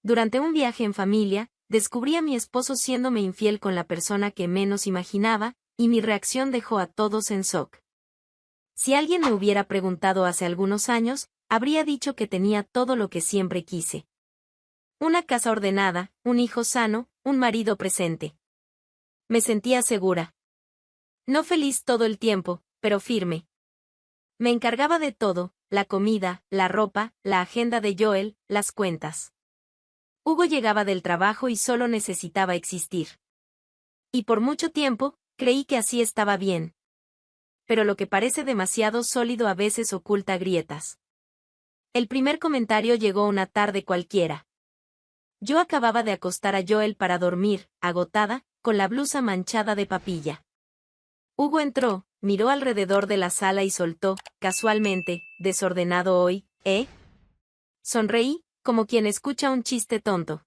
Durante un viaje en familia, descubrí a mi esposo siéndome infiel con la persona que menos imaginaba, y mi reacción dejó a todos en shock. Si alguien me hubiera preguntado hace algunos años, habría dicho que tenía todo lo que siempre quise. Una casa ordenada, un hijo sano, un marido presente. Me sentía segura. No feliz todo el tiempo, pero firme. Me encargaba de todo, la comida, la ropa, la agenda de Joel, las cuentas. Hugo llegaba del trabajo y solo necesitaba existir. Y por mucho tiempo, creí que así estaba bien. Pero lo que parece demasiado sólido a veces oculta grietas. El primer comentario llegó una tarde cualquiera. Yo acababa de acostar a Joel para dormir, agotada, con la blusa manchada de papilla. Hugo entró, miró alrededor de la sala y soltó, casualmente, desordenado hoy, ¿eh? Sonreí, como quien escucha un chiste tonto.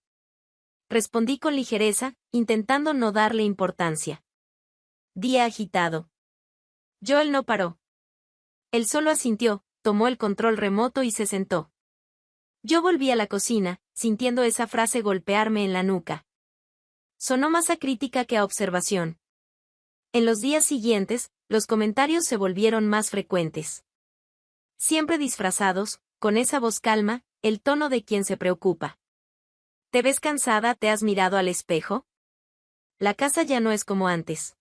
Respondí con ligereza, intentando no darle importancia. Día agitado. Joel no paró. Él solo asintió, tomó el control remoto y se sentó. Yo volví a la cocina, sintiendo esa frase golpearme en la nuca. Sonó más a crítica que a observación. En los días siguientes, los comentarios se volvieron más frecuentes. Siempre disfrazados, con esa voz calma, el tono de quien se preocupa. ¿Te ves cansada? ¿Te has mirado al espejo? La casa ya no es como antes.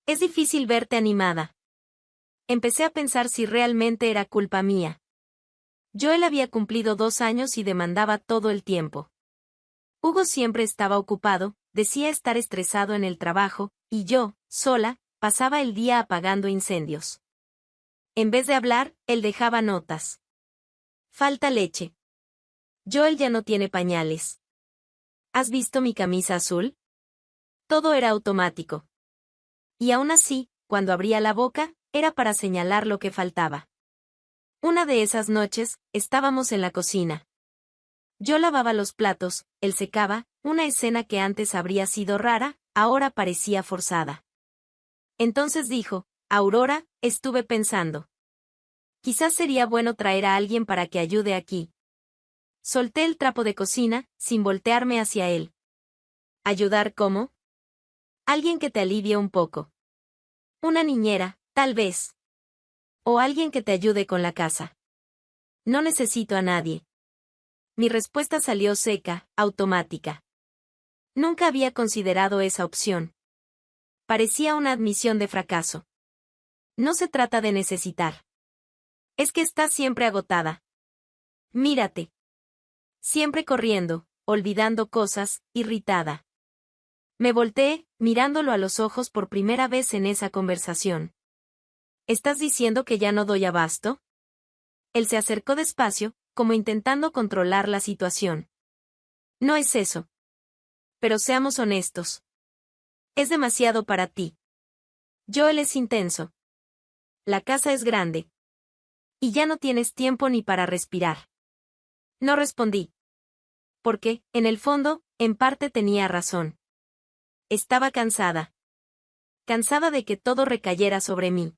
Es difícil verte animada. Empecé a pensar si realmente era culpa mía. Joel había cumplido 2 años y demandaba todo el tiempo. Hugo siempre estaba ocupado, decía estar estresado en el trabajo, y yo, sola, pasaba el día apagando incendios. En vez de hablar, él dejaba notas. Falta leche. Joel ya no tiene pañales. ¿Has visto mi camisa azul? Todo era automático. Y aún así, cuando abría la boca, era para señalar lo que faltaba. Una de esas noches, estábamos en la cocina. Yo lavaba los platos, él secaba, una escena que antes habría sido rara, ahora parecía forzada. Entonces dijo, Aurora, estuve pensando. Quizás sería bueno traer a alguien para que ayude aquí. Solté el trapo de cocina, sin voltearme hacia él. ¿Ayudar cómo? Alguien que te alivie un poco. Una niñera, tal vez. O alguien que te ayude con la casa. No necesito a nadie. Mi respuesta salió seca, automática. Nunca había considerado esa opción. Parecía una admisión de fracaso. No se trata de necesitar. Es que estás siempre agotada. Mírate. Siempre corriendo, olvidando cosas, irritada. Me volteé, mirándolo a los ojos por primera vez en esa conversación. ¿Estás diciendo que ya no doy abasto? Él se acercó despacio, como intentando controlar la situación. No es eso. Pero seamos honestos. Es demasiado para ti. Joel es intenso. La casa es grande. Y ya no tienes tiempo ni para respirar. No respondí. Porque, en el fondo, en parte tenía razón. Estaba cansada. Cansada de que todo recayera sobre mí.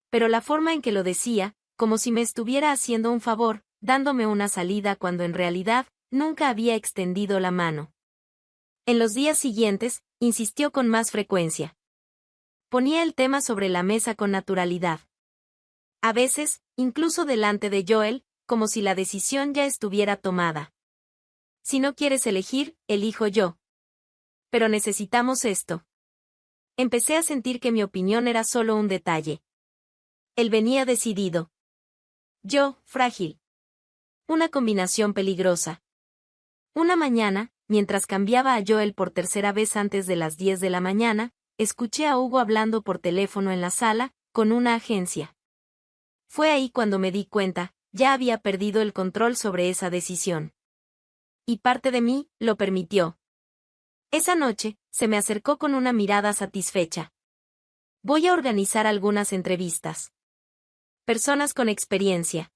Pero la forma en que lo decía, como si me estuviera haciendo un favor, dándome una salida cuando en realidad, nunca había extendido la mano. En los días siguientes, insistió con más frecuencia. Ponía el tema sobre la mesa con naturalidad. A veces, incluso delante de Joel, como si la decisión ya estuviera tomada. Si no quieres elegir, elijo yo. Pero necesitamos esto. Empecé a sentir que mi opinión era solo un detalle. Él venía decidido. Yo, frágil. Una combinación peligrosa. Una mañana, mientras cambiaba a Joel por tercera vez antes de las 10 de la mañana, escuché a Hugo hablando por teléfono en la sala, con una agencia. Fue ahí cuando me di cuenta, ya había perdido el control sobre esa decisión. Y parte de mí, lo permitió. Esa noche, se me acercó con una mirada satisfecha. Voy a organizar algunas entrevistas. Personas con experiencia.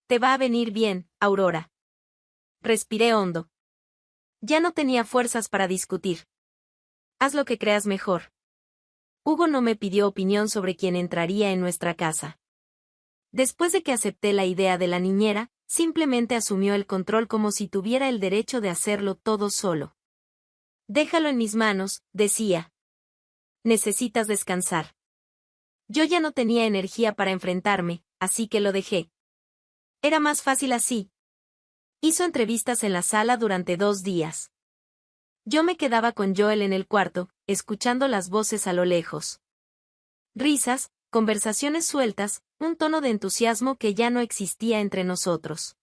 Te va a venir bien, Aurora. Respiré hondo. Ya no tenía fuerzas para discutir. Haz lo que creas mejor. Hugo no me pidió opinión sobre quién entraría en nuestra casa. Después de que acepté la idea de la niñera, Simplemente asumió el control como si tuviera el derecho de hacerlo todo solo. Déjalo en mis manos, decía. Necesitas descansar. Yo ya no tenía energía para enfrentarme, así que lo dejé. Era más fácil así. Hizo entrevistas en la sala durante 2 días. Yo me quedaba con Joel en el cuarto, escuchando las voces a lo lejos. Risas, conversaciones sueltas, un tono de entusiasmo que ya no existía entre nosotros.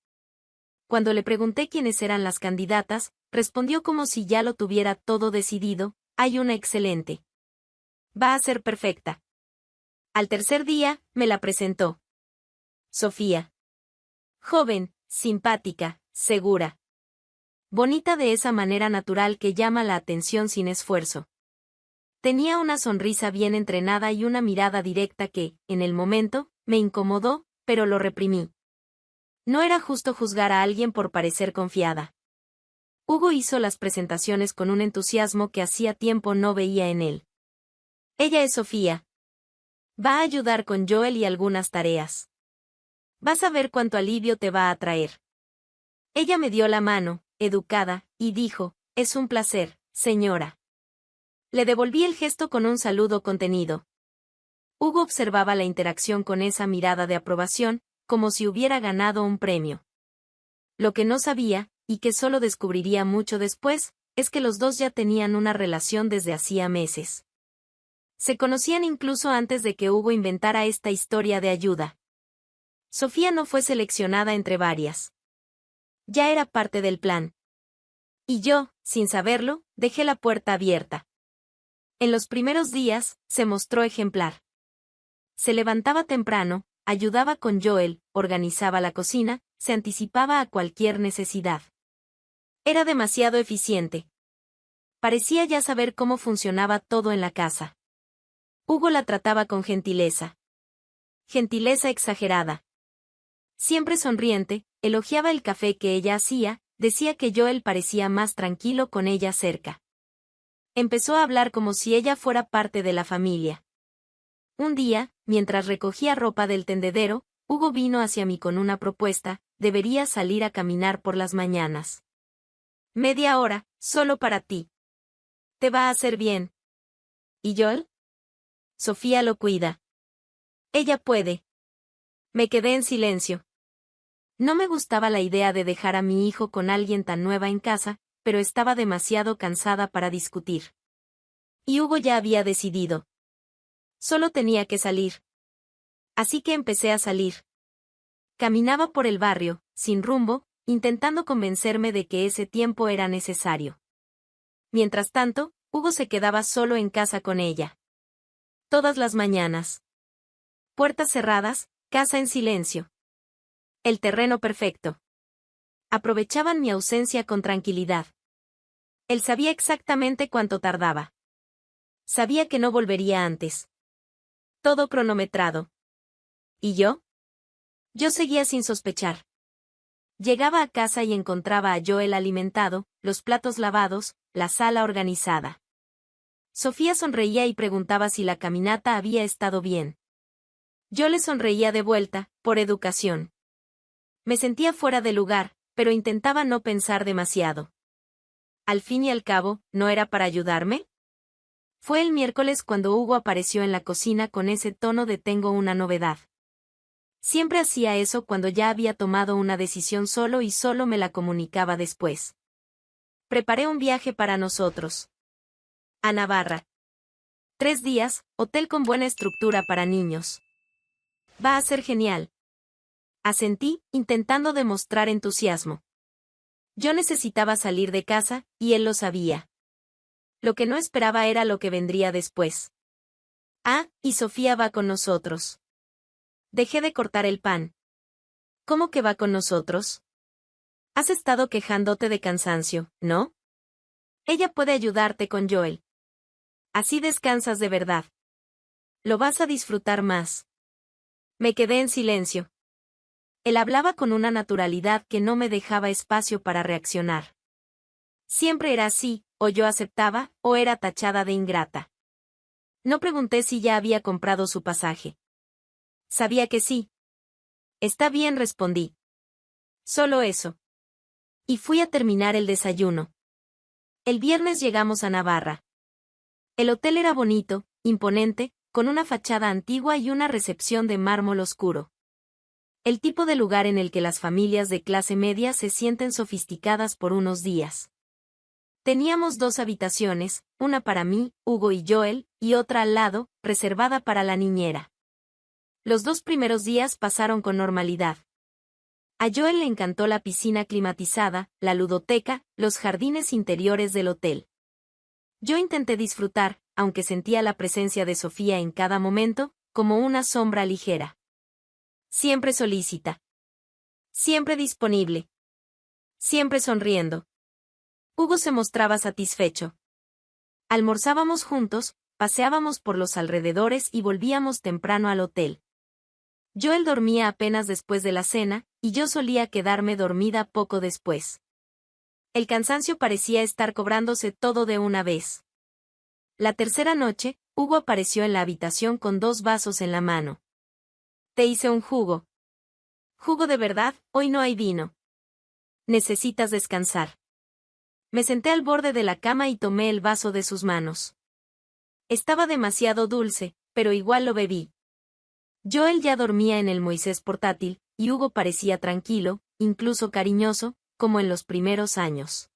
Cuando le pregunté quiénes eran las candidatas, respondió como si ya lo tuviera todo decidido: hay una excelente. Va a ser perfecta. Al tercer día, me la presentó. Sofía. Joven, simpática, segura. Bonita de esa manera natural que llama la atención sin esfuerzo. Tenía una sonrisa bien entrenada y una mirada directa que, en el momento, me incomodó, pero lo reprimí. No era justo juzgar a alguien por parecer confiada. Hugo hizo las presentaciones con un entusiasmo que hacía tiempo no veía en él. Ella es Sofía. Va a ayudar con Joel y algunas tareas. Vas a ver cuánto alivio te va a traer. Ella me dio la mano, educada, y dijo: es un placer, señora. Le devolví el gesto con un saludo contenido. Hugo observaba la interacción con esa mirada de aprobación, como si hubiera ganado un premio. Lo que no sabía, y que solo descubriría mucho después, es que los dos ya tenían una relación desde hacía meses. Se conocían incluso antes de que Hugo inventara esta historia de ayuda. Sofía no fue seleccionada entre varias. Ya era parte del plan. Y yo, sin saberlo, dejé la puerta abierta. En los primeros días, se mostró ejemplar. Se levantaba temprano, ayudaba con Joel, organizaba la cocina, se anticipaba a cualquier necesidad. Era demasiado eficiente. Parecía ya saber cómo funcionaba todo en la casa. Hugo la trataba con gentileza. Gentileza exagerada. Siempre sonriente, elogiaba el café que ella hacía, decía que Joel parecía más tranquilo con ella cerca. Empezó a hablar como si ella fuera parte de la familia. Un día, mientras recogía ropa del tendedero, Hugo vino hacia mí con una propuesta: deberías salir a caminar por las mañanas. Media hora, solo para ti. Te va a hacer bien. ¿Y Joel? Sofía lo cuida. Ella puede. Me quedé en silencio. No me gustaba la idea de dejar a mi hijo con alguien tan nueva en casa, pero estaba demasiado cansada para discutir. Y Hugo ya había decidido. Solo tenía que salir. Así que empecé a salir. Caminaba por el barrio, sin rumbo, intentando convencerme de que ese tiempo era necesario. Mientras tanto, Hugo se quedaba solo en casa con ella. Todas las mañanas. Puertas cerradas, casa en silencio. El terreno perfecto. Aprovechaban mi ausencia con tranquilidad. Él sabía exactamente cuánto tardaba. Sabía que no volvería antes. Todo cronometrado. ¿Y yo? Yo seguía sin sospechar. Llegaba a casa y encontraba a Joel alimentado, los platos lavados, la sala organizada. Sofía sonreía y preguntaba si la caminata había estado bien. Yo le sonreía de vuelta, por educación. Me sentía fuera de lugar, pero intentaba no pensar demasiado. Al fin y al cabo, ¿no era para ayudarme? Fue el miércoles cuando Hugo apareció en la cocina con ese tono de tengo una novedad. Siempre hacía eso cuando ya había tomado una decisión solo y solo me la comunicaba después. Preparé un viaje para nosotros. A Navarra. 3 días, hotel con buena estructura para niños. Va a ser genial. Asentí, intentando demostrar entusiasmo. Yo necesitaba salir de casa, y él lo sabía. Lo que no esperaba era lo que vendría después. Ah, y Sofía va con nosotros. Dejé de cortar el pan. ¿Cómo que va con nosotros? Has estado quejándote de cansancio, ¿no? Ella puede ayudarte con Joel. Así descansas de verdad. Lo vas a disfrutar más. Me quedé en silencio. Él hablaba con una naturalidad que no me dejaba espacio para reaccionar. Siempre era así, o yo aceptaba, o era tachada de ingrata. No pregunté si ya había comprado su pasaje. Sabía que sí. Está bien, respondí. Solo eso. Y fui a terminar el desayuno. El viernes llegamos a Navarra. El hotel era bonito, imponente, con una fachada antigua y una recepción de mármol oscuro. El tipo de lugar en el que las familias de clase media se sienten sofisticadas por unos días. Teníamos 2 habitaciones, una para mí, Hugo y Joel, y otra al lado, reservada para la niñera. Los 2 primeros días pasaron con normalidad. A Joel le encantó la piscina climatizada, la ludoteca, los jardines interiores del hotel. Yo intenté disfrutar, aunque sentía la presencia de Sofía en cada momento, como una sombra ligera. Siempre solícita. Siempre disponible. Siempre sonriendo. Hugo se mostraba satisfecho. Almorzábamos juntos, paseábamos por los alrededores y volvíamos temprano al hotel. Joel dormía apenas después de la cena, y yo solía quedarme dormida poco después. El cansancio parecía estar cobrándose todo de una vez. La tercera noche, Hugo apareció en la habitación con 2 vasos en la mano. Te hice un jugo. Jugo de verdad, hoy no hay vino. Necesitas descansar. Me senté al borde de la cama y tomé el vaso de sus manos. Estaba demasiado dulce, pero igual lo bebí. Joel ya dormía en el Moisés portátil, y Hugo parecía tranquilo, incluso cariñoso, como en los primeros años.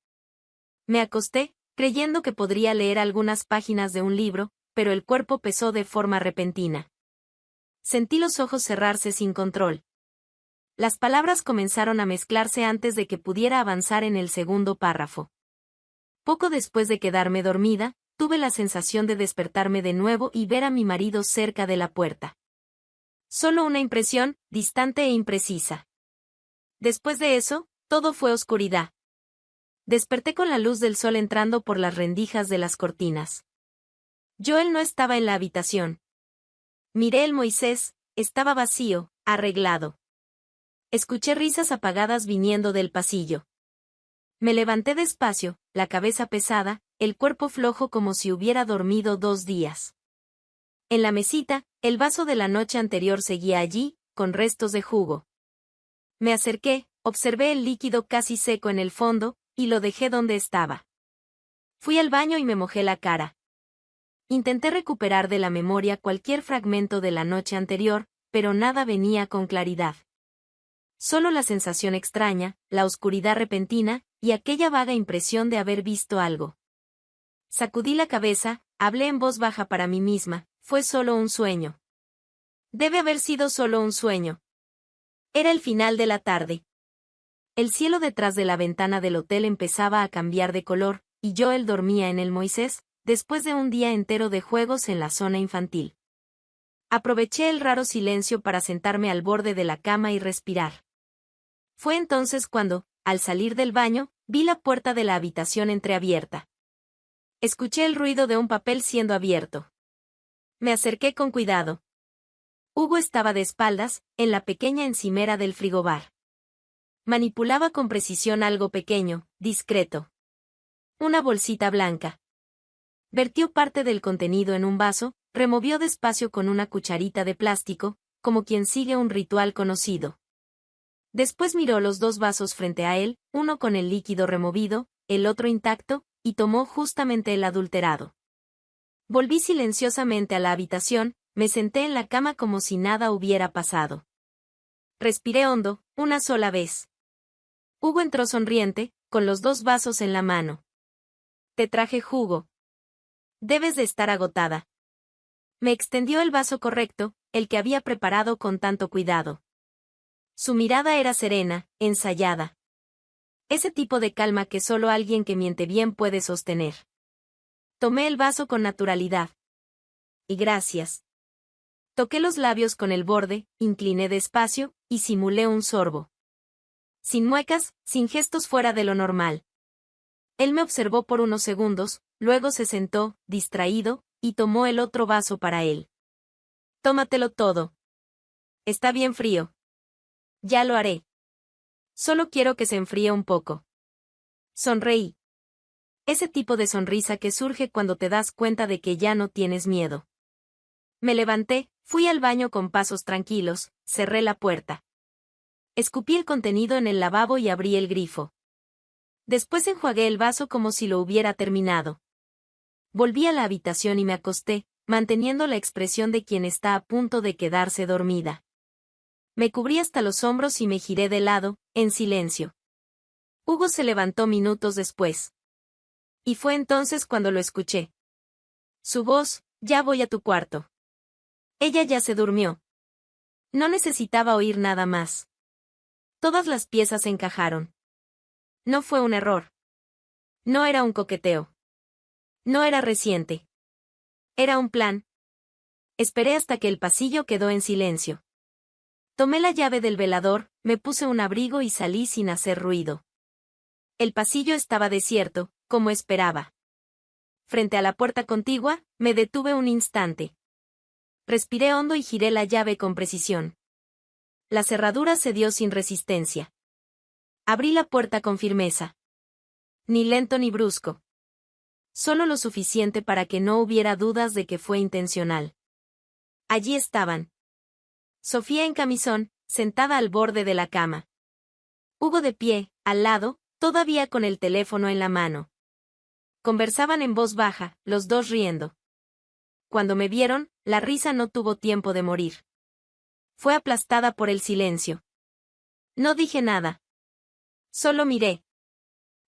Me acosté, creyendo que podría leer algunas páginas de un libro, pero el cuerpo pesó de forma repentina. Sentí los ojos cerrarse sin control. Las palabras comenzaron a mezclarse antes de que pudiera avanzar en el segundo párrafo. Poco después de quedarme dormida, tuve la sensación de despertarme de nuevo y ver a mi marido cerca de la puerta. Solo una impresión, distante e imprecisa. Después de eso, todo fue oscuridad. Desperté con la luz del sol entrando por las rendijas de las cortinas. Joel no estaba en la habitación. Miré el Moisés, estaba vacío, arreglado. Escuché risas apagadas viniendo del pasillo. Me levanté despacio, la cabeza pesada, el cuerpo flojo como si hubiera dormido 2 días. En la mesita, el vaso de la noche anterior seguía allí, con restos de jugo. Me acerqué, observé el líquido casi seco en el fondo, y lo dejé donde estaba. Fui al baño y me mojé la cara. Intenté recuperar de la memoria cualquier fragmento de la noche anterior, pero nada venía con claridad. Solo la sensación extraña, la oscuridad repentina, y aquella vaga impresión de haber visto algo. Sacudí la cabeza, hablé en voz baja para mí misma, fue solo un sueño. Debe haber sido solo un sueño. Era el final de la tarde. El cielo detrás de la ventana del hotel empezaba a cambiar de color, y Joel dormía en el Moisés, después de un día entero de juegos en la zona infantil. Aproveché el raro silencio para sentarme al borde de la cama y respirar. Fue entonces cuando, al salir del baño, vi la puerta de la habitación entreabierta. Escuché el ruido de un papel siendo abierto. Me acerqué con cuidado. Hugo estaba de espaldas, en la pequeña encimera del frigobar. Manipulaba con precisión algo pequeño, discreto. Una bolsita blanca. Vertió parte del contenido en un vaso, removió despacio con una cucharita de plástico, como quien sigue un ritual conocido. Después miró los 2 vasos frente a él, uno con el líquido removido, el otro intacto, y tomó justamente el adulterado. Volví silenciosamente a la habitación, me senté en la cama como si nada hubiera pasado. Respiré hondo, una sola vez. Hugo entró sonriente, con los 2 vasos en la mano. Te traje jugo. Debes de estar agotada. Me extendió el vaso correcto, el que había preparado con tanto cuidado. Su mirada era serena, ensayada. Ese tipo de calma que solo alguien que miente bien puede sostener. Tomé el vaso con naturalidad. Y gracias. Toqué los labios con el borde, incliné despacio, y simulé un sorbo. Sin muecas, sin gestos fuera de lo normal. Él me observó por unos segundos, luego se sentó, distraído, y tomó el otro vaso para él. Tómatelo todo. Está bien frío. Ya lo haré. Solo quiero que se enfríe un poco. Sonreí. Ese tipo de sonrisa que surge cuando te das cuenta de que ya no tienes miedo. Me levanté, fui al baño con pasos tranquilos, cerré la puerta. Escupí el contenido en el lavabo y abrí el grifo. Después enjuagué el vaso como si lo hubiera terminado. Volví a la habitación y me acosté, manteniendo la expresión de quien está a punto de quedarse dormida. Me cubrí hasta los hombros y me giré de lado, en silencio. Hugo se levantó minutos después. Y fue entonces cuando lo escuché. Su voz: ya voy a tu cuarto. Ella ya se durmió. No necesitaba oír nada más. Todas las piezas encajaron. No fue un error. No era un coqueteo. No era reciente. Era un plan. Esperé hasta que el pasillo quedó en silencio. Tomé la llave del velador, me puse un abrigo y salí sin hacer ruido. El pasillo estaba desierto, como esperaba. Frente a la puerta contigua, me detuve un instante. Respiré hondo y giré la llave con precisión. La cerradura cedió sin resistencia. Abrí la puerta con firmeza. Ni lento ni brusco. Solo lo suficiente para que no hubiera dudas de que fue intencional. Allí estaban. Sofía en camisón, sentada al borde de la cama. Hugo de pie, al lado, todavía con el teléfono en la mano. Conversaban en voz baja, los dos riendo. Cuando me vieron, la risa no tuvo tiempo de morir. Fue aplastada por el silencio. No dije nada. Solo miré.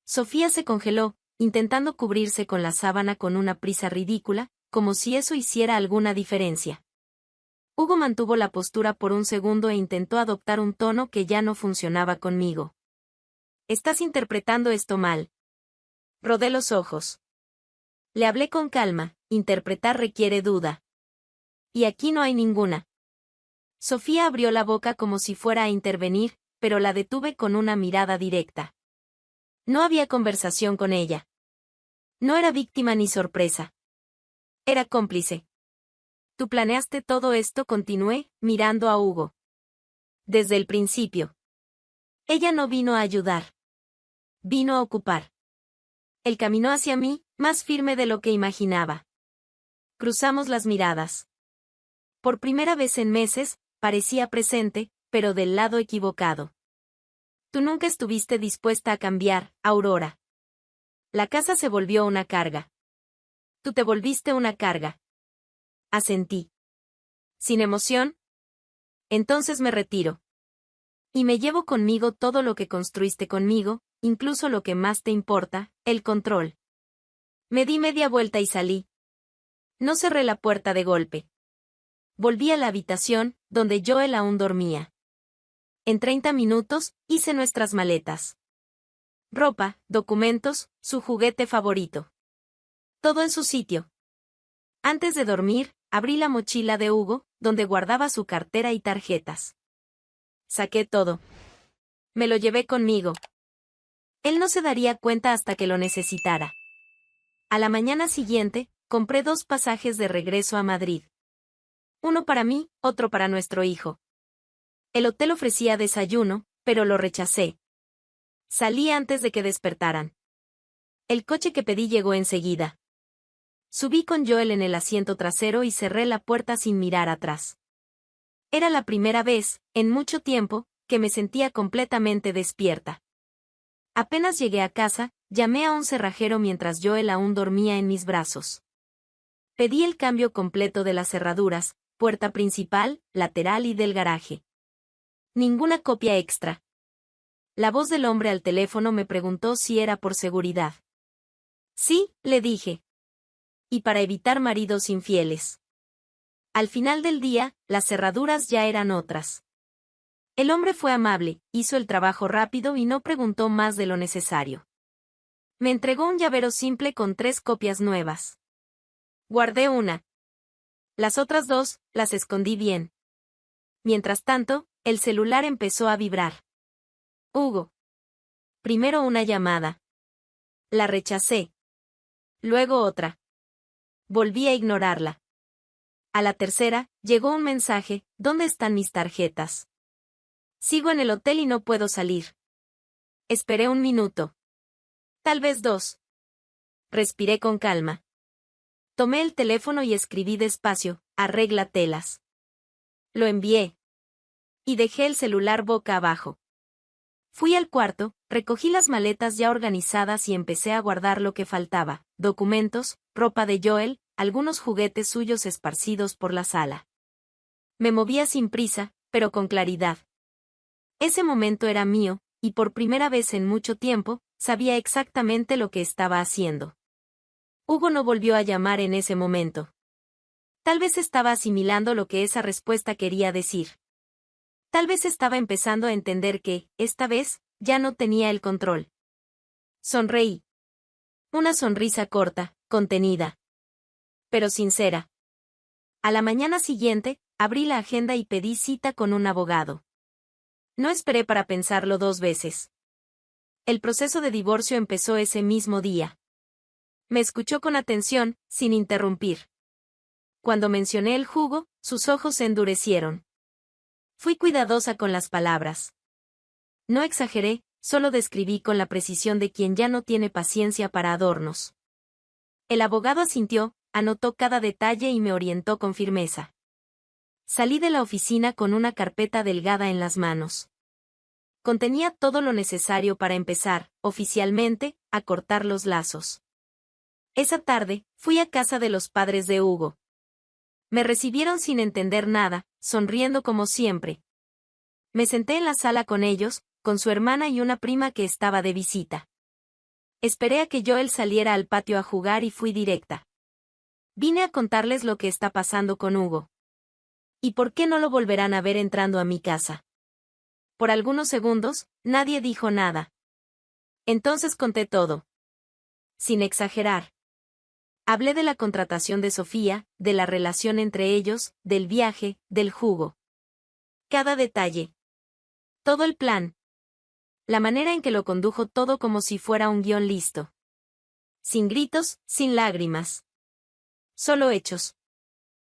Sofía se congeló, intentando cubrirse con la sábana con una prisa ridícula, como si eso hiciera alguna diferencia. Hugo mantuvo la postura por un segundo e intentó adoptar un tono que ya no funcionaba conmigo. Estás interpretando esto mal. Rodé los ojos. Le hablé con calma, interpretar requiere duda. Y aquí no hay ninguna. Sofía abrió la boca como si fuera a intervenir, pero la detuve con una mirada directa. No había conversación con ella. No era víctima ni sorpresa. Era cómplice. Tú planeaste todo esto, continué, mirando a Hugo. Desde el principio. Ella no vino a ayudar. Vino a ocupar. Él caminó hacia mí, más firme de lo que imaginaba. Cruzamos las miradas. Por primera vez en meses, parecía presente, pero del lado equivocado. Tú nunca estuviste dispuesta a cambiar, Aurora. La casa se volvió una carga. Tú te volviste una carga. Asentí. Sin emoción. Entonces me retiro. Y me llevo conmigo todo lo que construiste conmigo, incluso lo que más te importa, el control. Me di media vuelta y salí. No cerré la puerta de golpe. Volví a la habitación, donde Joel aún dormía. En 30 minutos, hice nuestras maletas. Ropa, documentos, su juguete favorito. Todo en su sitio. Antes de dormir, abrí la mochila de Hugo, donde guardaba su cartera y tarjetas. Saqué todo. Me lo llevé conmigo. Él no se daría cuenta hasta que lo necesitara. A la mañana siguiente, compré 2 pasajes de regreso a Madrid. Uno para mí, otro para nuestro hijo. El hotel ofrecía desayuno, pero lo rechacé. Salí antes de que despertaran. El coche que pedí llegó enseguida. Subí con Joel en el asiento trasero y cerré la puerta sin mirar atrás. Era la primera vez, en mucho tiempo, que me sentía completamente despierta. Apenas llegué a casa, llamé a un cerrajero mientras Joel aún dormía en mis brazos. Pedí el cambio completo de las cerraduras, puerta principal, lateral y del garaje. Ninguna copia extra. La voz del hombre al teléfono me preguntó si era por seguridad. Sí, le dije. Y para evitar maridos infieles. Al final del día, las cerraduras ya eran otras. El hombre fue amable, hizo el trabajo rápido y no preguntó más de lo necesario. Me entregó un llavero simple con 3 copias nuevas. Guardé una. Las otras 2, las escondí bien. Mientras tanto, el celular empezó a vibrar. Hugo. Primero una llamada. La rechacé. Luego otra. Volví a ignorarla. A la tercera, llegó un mensaje: ¿dónde están mis tarjetas? Sigo en el hotel y no puedo salir. Esperé 1 minuto. Tal vez 2. Respiré con calma. Tomé el teléfono y escribí despacio: arregla telas. Lo envié. Y dejé el celular boca abajo. Fui al cuarto, recogí las maletas ya organizadas y empecé a guardar lo que faltaba: documentos, ropa de Joel, algunos juguetes suyos esparcidos por la sala. Me movía sin prisa, pero con claridad. Ese momento era mío, y por primera vez en mucho tiempo, sabía exactamente lo que estaba haciendo. Hugo no volvió a llamar en ese momento. Tal vez estaba asimilando lo que esa respuesta quería decir. Tal vez estaba empezando a entender que, esta vez, ya no tenía el control. Sonreí. Una sonrisa corta, contenida, pero sincera. A la mañana siguiente, abrí la agenda y pedí cita con un abogado. No esperé para pensarlo 2 veces. El proceso de divorcio empezó ese mismo día. Me escuchó con atención, sin interrumpir. Cuando mencioné el jugo, sus ojos se endurecieron. Fui cuidadosa con las palabras. No exageré, solo describí con la precisión de quien ya no tiene paciencia para adornos. El abogado asintió, anotó cada detalle y me orientó con firmeza. Salí de la oficina con una carpeta delgada en las manos. Contenía todo lo necesario para empezar, oficialmente, a cortar los lazos. Esa tarde, fui a casa de los padres de Hugo. Me recibieron sin entender nada, sonriendo como siempre. Me senté en la sala con ellos, con su hermana y una prima que estaba de visita. Esperé a que Joel saliera al patio a jugar y fui directa. Vine a contarles lo que está pasando con Hugo. ¿Y por qué no lo volverán a ver entrando a mi casa? Por algunos segundos, nadie dijo nada. Entonces conté todo. Sin exagerar. Hablé de la contratación de Sofía, de la relación entre ellos, del viaje, del jugo. Cada detalle. Todo el plan. La manera en que lo condujo todo como si fuera un guión listo. Sin gritos, sin lágrimas. Solo hechos.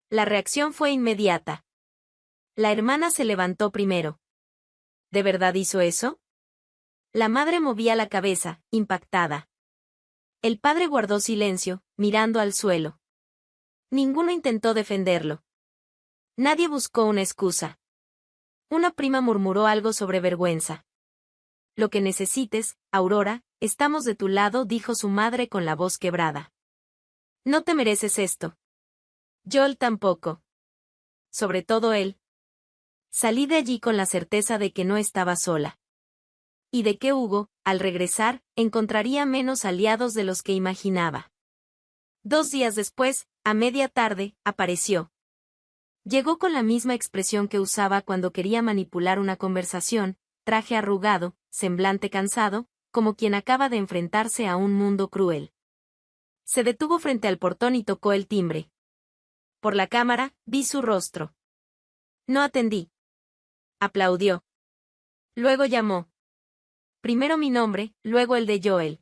La reacción fue inmediata. La hermana se levantó primero. ¿De verdad hizo eso? La madre movía la cabeza, impactada. El padre guardó silencio, mirando al suelo. Ninguno intentó defenderlo. Nadie buscó una excusa. Una prima murmuró algo sobre vergüenza. Lo que necesites, Aurora, estamos de tu lado, dijo su madre con la voz quebrada. No te mereces esto. Joel tampoco. Sobre todo él. Salí de allí con la certeza de que no estaba sola. Y de que Hugo, al regresar, encontraría menos aliados de los que imaginaba. 2 días después, a media tarde, apareció. Llegó con la misma expresión que usaba cuando quería manipular una conversación, traje arrugado, semblante cansado, como quien acaba de enfrentarse a un mundo cruel. Se detuvo frente al portón y tocó el timbre. Por la cámara, vi su rostro. No atendí. Aplaudió. Luego llamó. Primero mi nombre, luego el de Joel.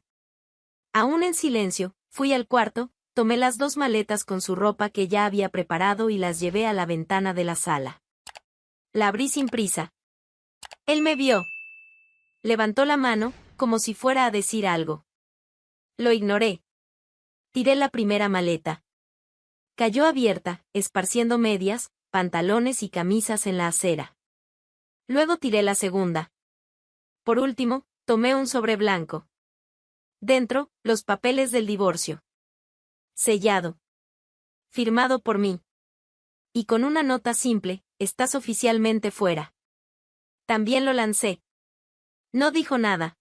Aún en silencio, fui al cuarto, tomé las 2 maletas con su ropa que ya había preparado y las llevé a la ventana de la sala. La abrí sin prisa. Él me vio. Levantó la mano, como si fuera a decir algo. Lo ignoré. Tiré la primera maleta. Cayó abierta, esparciendo medias, pantalones y camisas en la acera. Luego tiré la segunda. Por último, tomé un sobre blanco. Dentro, los papeles del divorcio. Sellado. Firmado por mí. Y con una nota simple: estás oficialmente fuera. También lo lancé. No dijo nada.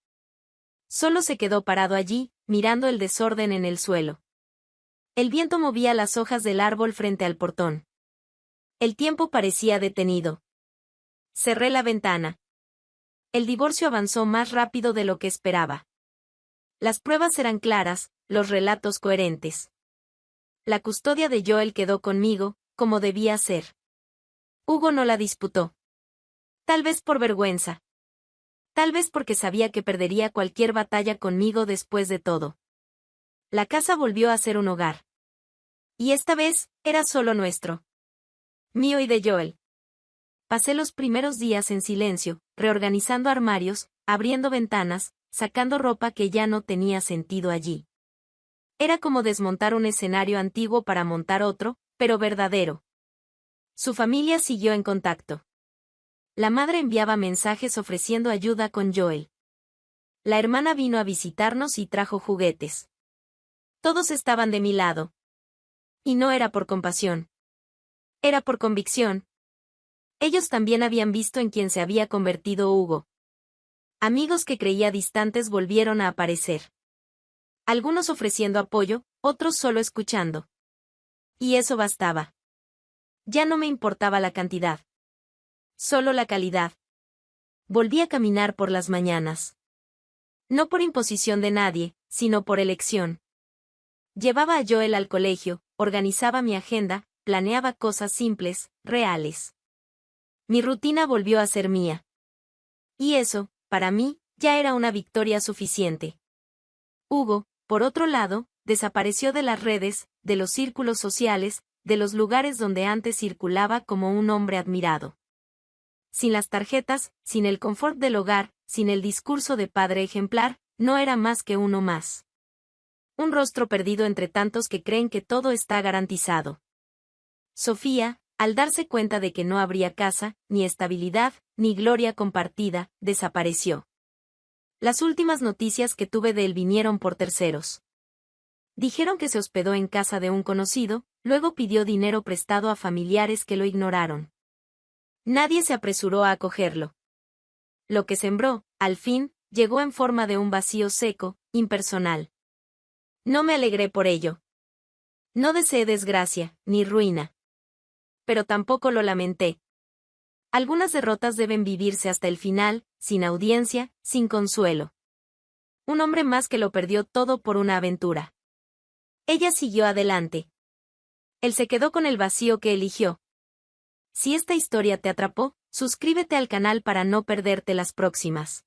Solo se quedó parado allí, mirando el desorden en el suelo. El viento movía las hojas del árbol frente al portón. El tiempo parecía detenido. Cerré la ventana. El divorcio avanzó más rápido de lo que esperaba. Las pruebas eran claras, los relatos coherentes. La custodia de Joel quedó conmigo, como debía ser. Hugo no la disputó. Tal vez por vergüenza. Tal vez porque sabía que perdería cualquier batalla conmigo después de todo. La casa volvió a ser un hogar. Y esta vez, era solo nuestro. Mío y de Joel. Pasé los primeros días en silencio, reorganizando armarios, abriendo ventanas, sacando ropa que ya no tenía sentido allí. Era como desmontar un escenario antiguo para montar otro, pero verdadero. Su familia siguió en contacto. la madre enviaba mensajes ofreciendo ayuda con Joel. La hermana vino a visitarnos y trajo juguetes. Todos estaban de mi lado. Y no era por compasión. Era por convicción. Ellos también habían visto en quién se había convertido Hugo. Amigos que creía distantes volvieron a aparecer. Algunos ofreciendo apoyo, otros solo escuchando. Y eso bastaba. Ya no me importaba la cantidad. Solo la calidad. Volví a caminar por las mañanas. No por imposición de nadie, sino por elección. Llevaba a Joel al colegio, organizaba mi agenda, planeaba cosas simples, reales. Mi rutina volvió a ser mía. Y eso, para mí, ya era una victoria suficiente. Hugo, por otro lado, desapareció de las redes, de los círculos sociales, de los lugares donde antes circulaba como un hombre admirado. Sin las tarjetas, sin el confort del hogar, sin el discurso de padre ejemplar, no era más que uno más. Un rostro perdido entre tantos que creen que todo está garantizado. Sofía, al darse cuenta de que no habría casa, ni estabilidad, ni gloria compartida, desapareció. Las últimas noticias que tuve de él vinieron por terceros. Dijeron que se hospedó en casa de un conocido, luego pidió dinero prestado a familiares que lo ignoraron. Nadie se apresuró a acogerlo. Lo que sembró, al fin, llegó en forma de un vacío seco, impersonal. No me alegré por ello. No deseé desgracia, ni ruina. Pero tampoco lo lamenté. Algunas derrotas deben vivirse hasta el final, sin audiencia, sin consuelo. Un hombre más que lo perdió todo por una aventura. Ella siguió adelante. Él se quedó con el vacío que eligió. Si esta historia te atrapó, suscríbete al canal para no perderte las próximas.